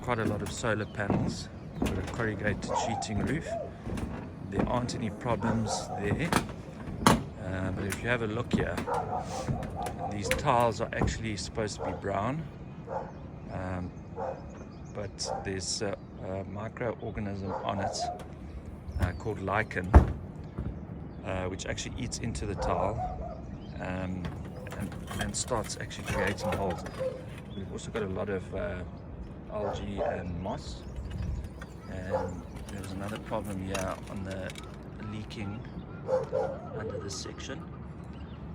quite a lot of solar panels with a corrugated sheeting roof. There aren't any problems there, but if you have a look here, these tiles are actually supposed to be brown, but there's a microorganism on it called lichen, which actually eats into the tile and starts actually creating holes. We've also got a lot of algae and moss, and there's another problem here on the leaking under this section.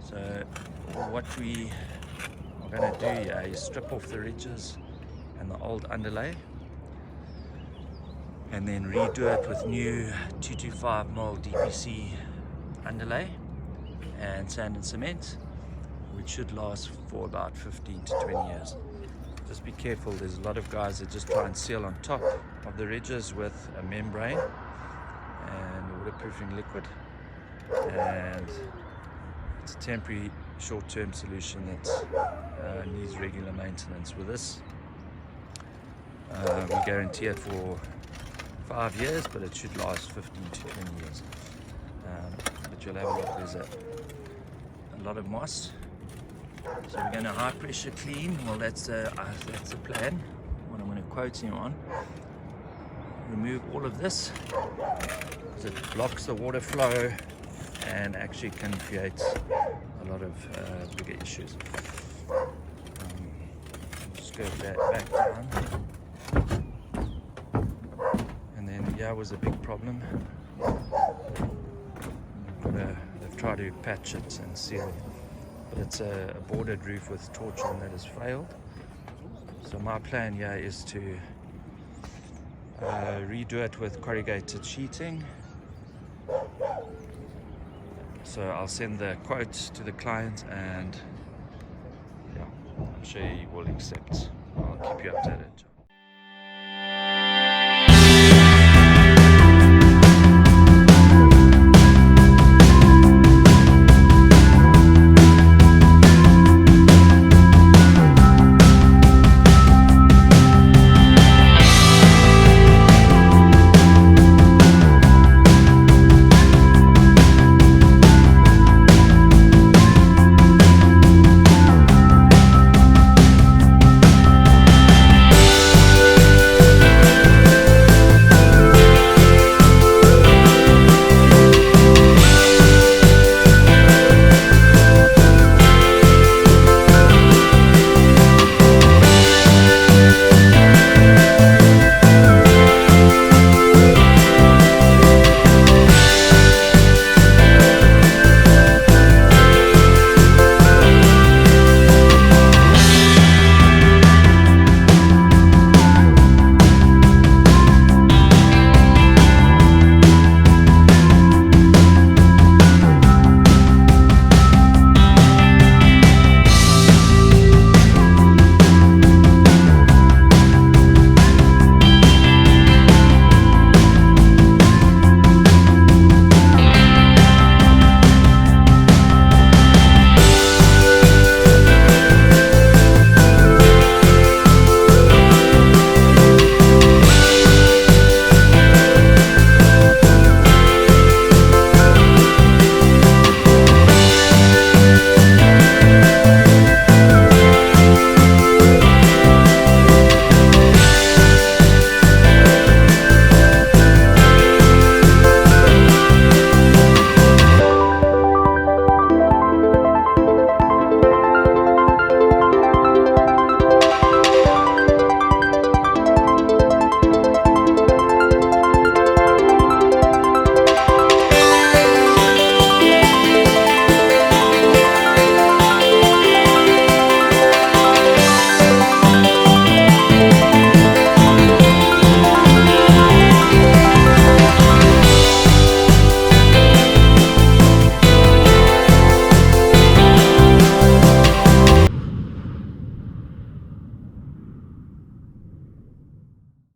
So what we are going to do here is strip off the ridges and the old underlay, and then redo it with new 225mm DPC underlay and sand and cement, which should last for about 15 to 20 years. Just be careful, there's a lot of guys that just try and seal on top of the ridges with a membrane and waterproofing liquid, and it's a temporary short-term solution that needs regular maintenance. With this, we guarantee it for 5 years, but it should last 15 to 20 years. But you'll have a look, there's a lot of moss. So we're going to high pressure clean. Well, that's the plan, what I'm going to quote him on. Remove all of this because it blocks the water flow and actually can create a lot of bigger issues. Just go back down. And then yeah, was a big problem. They've tried to patch it and seal, but it's a boarded roof with torching that has failed. So my plan here is to redo it with corrugated sheeting. So I'll send the quotes to the client, and yeah, I'm sure he will accept. I'll keep you updated.